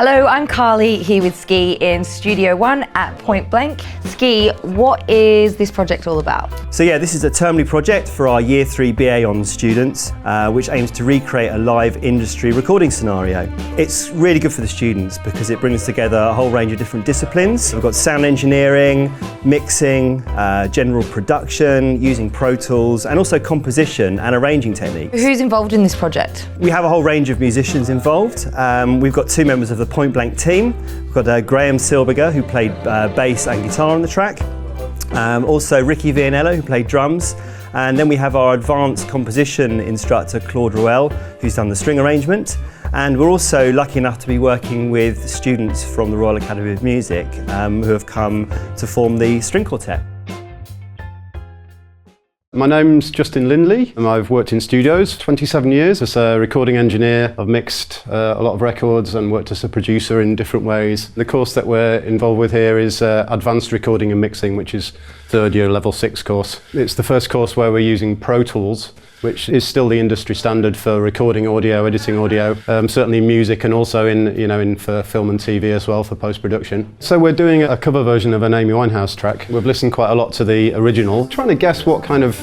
Hello, I'm Carly here with Ski in Studio One at Point Blank. Ski, what is this project all about? So yeah, this is a termly project for our Year 3 BA Honours students, which aims to recreate a live industry recording scenario. It's really good for the students because it brings together a whole range of different disciplines. We've got sound engineering, mixing, general production, using Pro Tools, and also composition and arranging techniques. Who's involved in this project? We have a whole range of musicians involved. We've got two members of the Point Blank team. We've got Graham Silberger, who played bass and guitar on the track. Also Ricky Vianello, who played drums. And then we have our advanced composition instructor, Claude Ruel, who's done the string arrangement. And we're also lucky enough to be working with students from the Royal Academy of Music who have come to form the string quartet. My name's Justin Lindley and I've worked in studios 27 years as a recording engineer. I've mixed a lot of records and worked as a producer in different ways. The course that we're involved with here is Advanced Recording and Mixing, which is third year level 6 course. It's the first course where we're using Pro Tools, which is still the industry standard for recording audio, editing audio, certainly music, and also for film and TV as well for post-production. So we're doing a cover version of an Amy Winehouse track. We've listened quite a lot to the original, trying to guess what kind of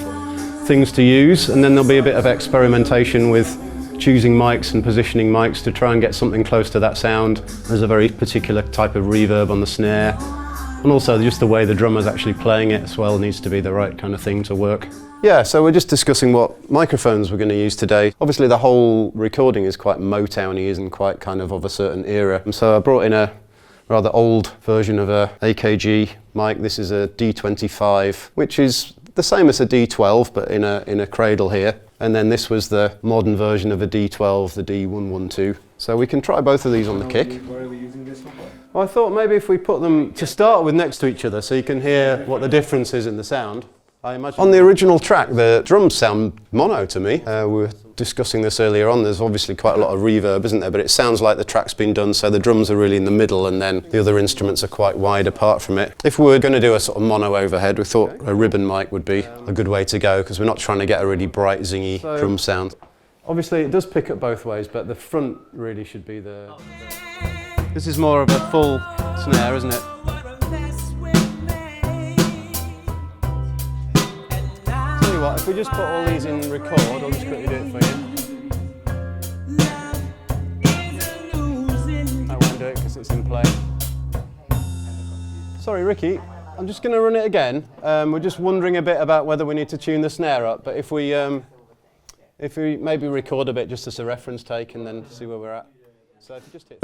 things to use, and then there'll be a bit of experimentation with choosing mics and positioning mics to try and get something close to that sound. There's a very particular type of reverb on the snare, and also just the way the drummer's actually playing it as well needs to be the right kind of thing to work. Yeah, so we're just discussing what microphones we're going to use today. Obviously the whole recording is quite Motown-y and quite kind of a certain era. And so I brought in a rather old version of a AKG mic. This is a D25, which is the same as a D12, but in a cradle here. And then this was the modern version of a D12, the D112. So we can try both of these on the kick. Where are we using this one? Well, I thought maybe if we put them to start with next to each other so you can hear what the difference is in the sound. I imagine on the original track, the drums sound mono to me. We were discussing this earlier on. There's obviously quite a lot of reverb, isn't there? But it sounds like the track's been done, so the drums are really in the middle and then the other instruments are quite wide apart from it. If we were going to do a sort of mono overhead, we thought a ribbon mic would be a good way to go because we're not trying to get a really bright, zingy drum sound. Obviously, it does pick up both ways, but the front really should be the... This is more of a full snare, isn't it? What, if we just put all these in record, I'll just quickly do it for you. I won't do it because it's in play. Sorry Ricky, I'm just going to run it again. We're just wondering a bit about whether we need to tune the snare up, but if we maybe record a bit just as a reference take and then see where we're at. So if you just hit...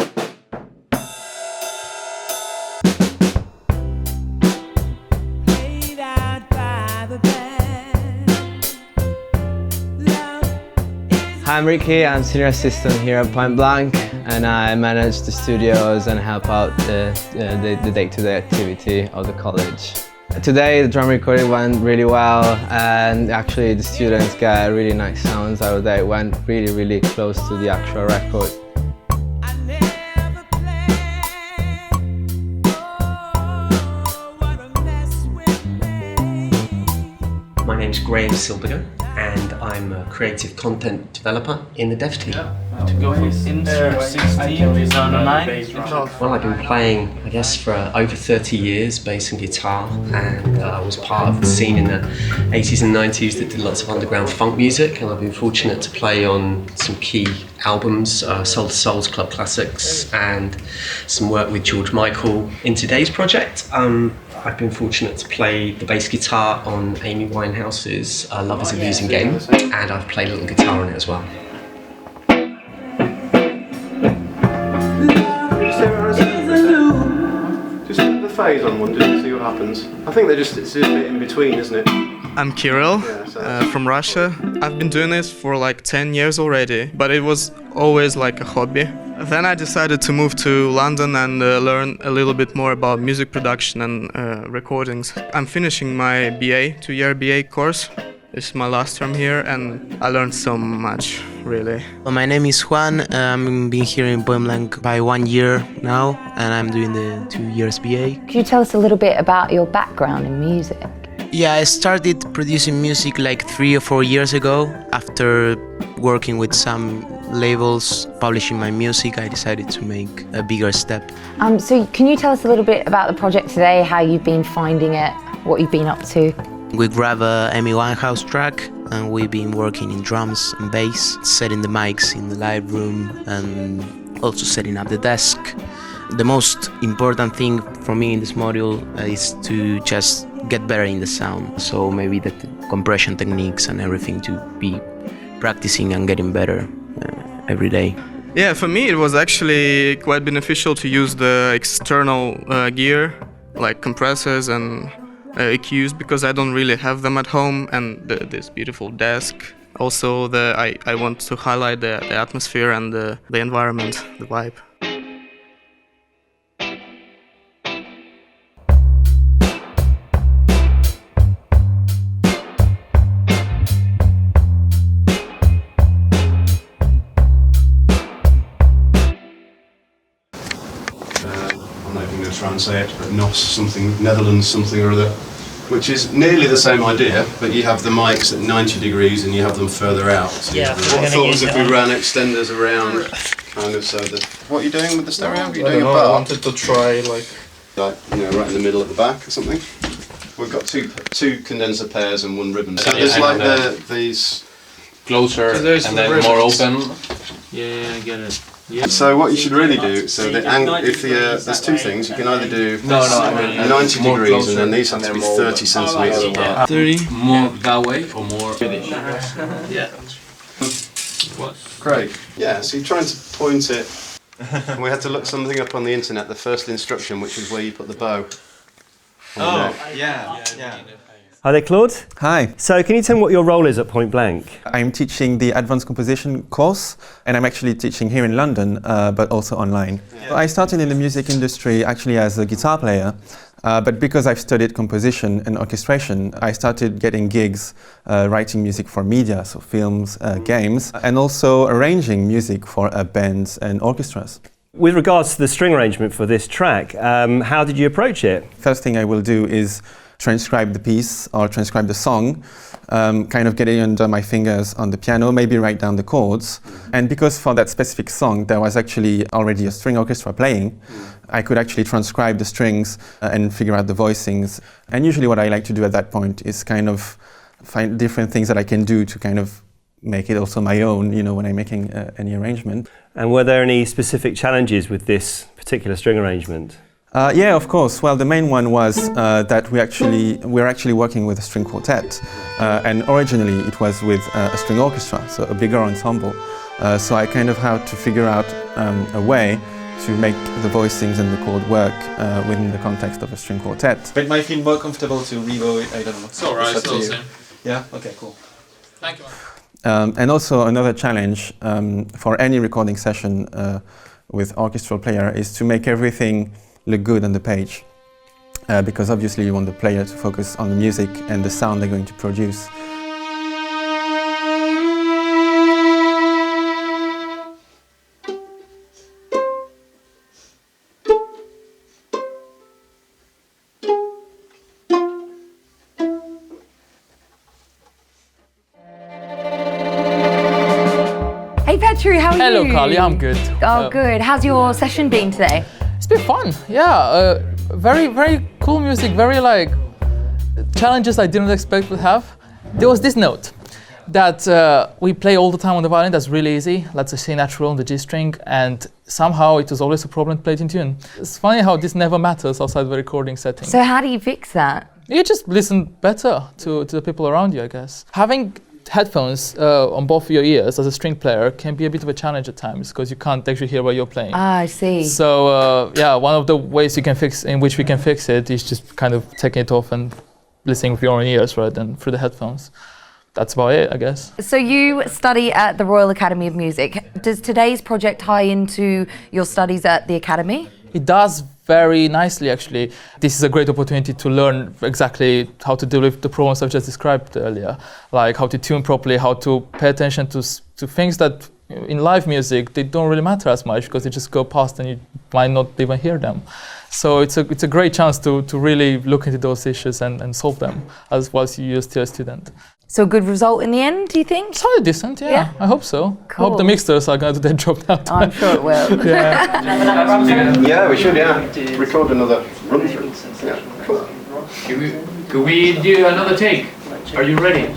Hi, I'm Ricky, I'm senior assistant here at Point Blank and I manage the studios and help out the day-to-day activity of the college. Today the drum recording went really well and actually the students got really nice sounds out of that. It went really close to the actual record. My name's Graham Silberger and I'm a creative content developer in the dev team. To go in 16, is on a 9? Well, I've been playing, I guess, for over 30 years, bass and guitar, and I was part of the scene in the 80s and 90s that did lots of underground funk music, and I've been fortunate to play on some key albums, Soul to Soul's Club Classics, and some work with George Michael. In today's project, I've been fortunate to play the bass guitar on Amy Winehouse's Love is a Losing Game, and I've played a little guitar on it as well. Just put the phase on one, just to see what happens. I think it's a bit in between, isn't it? I'm Kirill, from Russia. I've been doing this for like 10 years already, but it was always like a hobby. Then I decided to move to London and learn a little bit more about music production and recordings. I'm finishing my BA, 2-year BA course. This is my last term here and I learned so much, really. Well, my name is Juan. I'm been here in Point Blank by 1 year now and I'm doing the 2 years BA. Could you tell us a little bit about your background in music? Yeah, I started producing music like 3 or 4 years ago after working with some labels publishing my music, I decided to make a bigger step. So can you tell us a little bit about the project today, how you've been finding it, what you've been up to? We grabbed a Amy Winehouse track and we've been working in drums and bass, setting the mics in the live room and also setting up the desk. The most important thing for me in this module is to just get better in the sound. So maybe the compression techniques and everything, to be practicing and getting better every day. Yeah, for me it was actually quite beneficial to use the external gear, like compressors and EQs, because I don't really have them at home, and this beautiful desk. Also, I want to highlight the atmosphere and the environment, the vibe. I'm not even going to try and say it, but NOS something, Netherlands something or other, which is nearly the same idea, but you have the mics at 90 degrees and you have them further out. So Yeah, what I thought was if we ran extenders around, kind of so that... What are you doing with the stereo? Are you doing a I bar? wanted to try like right in the middle at the back or something? We've got two condenser pairs and one ribbon. So there's like these... Closer and then more open. Yeah, I get it. Yeah. So what you should really do, so the angle, if there's two things, you can either do I mean 90 degrees and then these have to be 30 centimeters apart. 30 more that way or more British. Yeah. What? Great. Yeah, so you're trying to point it. And we had to look something up on the internet, the first instruction, which is where you put the bow. Yeah. Hi there, Claude. Hi. So can you tell me what your role is at Point Blank? I'm teaching the Advanced Composition course, and I'm actually teaching here in London, but also online. Yeah. I started in the music industry actually as a guitar player, but because I've studied composition and orchestration, I started getting gigs writing music for media, so films, games, and also arranging music for bands and orchestras. With regards to the string arrangement for this track, how did you approach it? First thing I will do is transcribe the piece or transcribe the song, kind of getting under my fingers on the piano, maybe write down the chords. And because for that specific song there was actually already a string orchestra playing, I could actually transcribe the strings and figure out the voicings. And usually what I like to do at that point is kind of find different things that I can do to kind of make it also my own, you know, when I'm making any arrangement. And were there any specific challenges with this particular string arrangement? Yeah, of course. Well, the main one was that we're actually working with a string quartet, and originally it was with a string orchestra, so a bigger ensemble. So I kind of had to figure out a way to make the voicings and the chord work within the context of a string quartet. But it might feel more comfortable to revo it, I don't know. It's alright, it's all the same. Yeah? Okay, cool. Thank you. And also another challenge for any recording session with orchestral player is to make everything look good on the page, because obviously you want the player to focus on the music and the sound they're going to produce. Hey Petru, how are you? Hello Carly, I'm good. Oh good. How's your session been today? It's been fun, yeah. Very cool music, very like challenges I didn't expect to have. There was this note that we play all the time on the violin, that's really easy. That's a C natural on the G string, and somehow it was always a problem to play it in tune. It's funny how this never matters outside the recording setting. So how do you fix that? You just listen better to the people around you, I guess. Having headphones on both your ears as a string player can be a bit of a challenge at times because you can't actually hear what you're playing. Ah, I see. So yeah, one of the ways in which we can fix it is just kind of taking it off and listening with your own ears rather than through the headphones. That's about it, I guess. So you study at the Royal Academy of Music. Does today's project tie into your studies at the Academy? It does very nicely, actually. This is a great opportunity to learn exactly how to deal with the problems I've just described earlier, like how to tune properly, how to pay attention to things that in live music, they don't really matter as much because they just go past and you might not even hear them. So it's a great chance to really look into those issues and solve them as well as you're still a student. So a good result in the end, do you think? It's probably decent, yeah. I hope so. Cool. I hope the mixers are going to do their job now. Oh, I'm sure it will. Yeah, we should, record another run through. Yeah, cool. Could we do another take? Are you ready?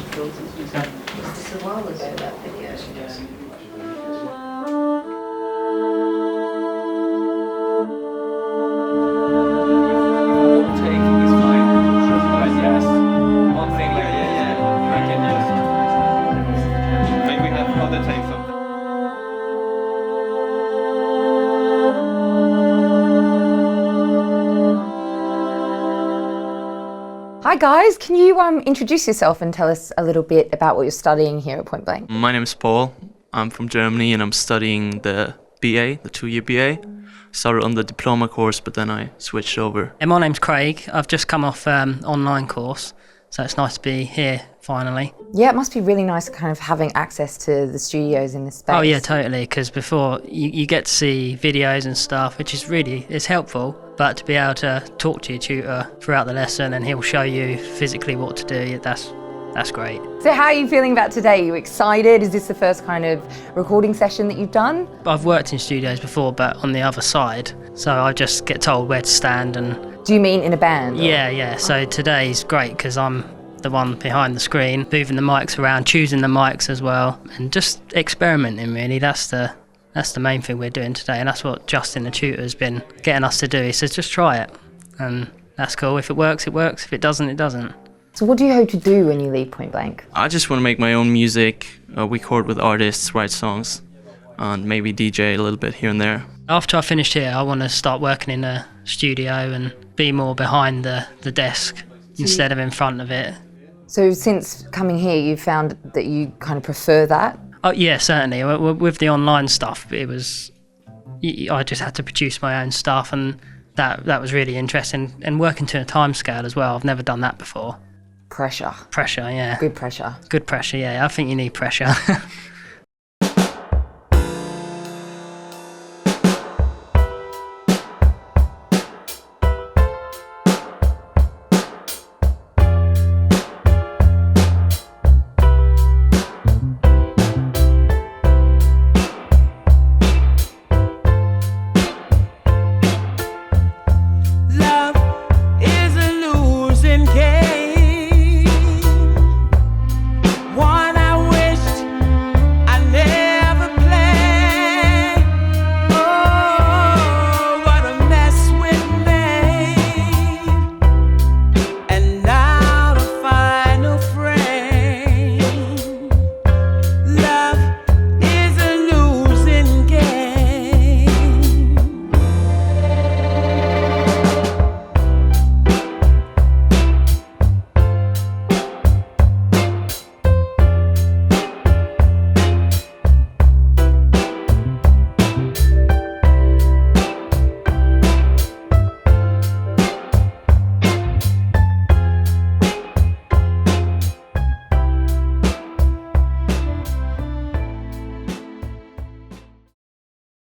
Hi guys, can you introduce yourself and tell us a little bit about what you're studying here at Point Blank? My name is Paul. I'm from Germany and I'm studying the BA, the 2-year BA. Started on the diploma course, but then I switched over. And my name's Craig. I've just come off online course, so it's nice to be here finally. Yeah, it must be really nice kind of having access to the studios in this space. Oh yeah, totally, because before you get to see videos and stuff, which is really, it's helpful, but to be able to talk to your tutor throughout the lesson and he'll show you physically what to do, that's great. So how are you feeling about today? Are you excited? Is this the first kind of recording session that you've done? I've worked in studios before, but on the other side, so I just get told where to stand and... Do you mean in a band? Yeah, so today's great because I'm the one behind the screen, moving the mics around, choosing the mics as well, and just experimenting really. That's the main thing we're doing today, and that's what Justin, the tutor, has been getting us to do. He says, just try it, and that's cool. If it works, it works. If it doesn't, it doesn't. So what do you hope to do when you leave Point Blank? I just want to make my own music, record with artists, write songs, and maybe DJ a little bit here and there. After I finished here, I want to start working in a studio and be more behind the desk instead of in front of it. So since coming here, you've found that you kind of prefer that? Oh yeah, certainly. With the online stuff, it was, I just had to produce my own stuff, and that was really interesting. And working to a time scale as well, I've never done that before. Pressure. Pressure, yeah. Good pressure. Good pressure, yeah. I think you need pressure.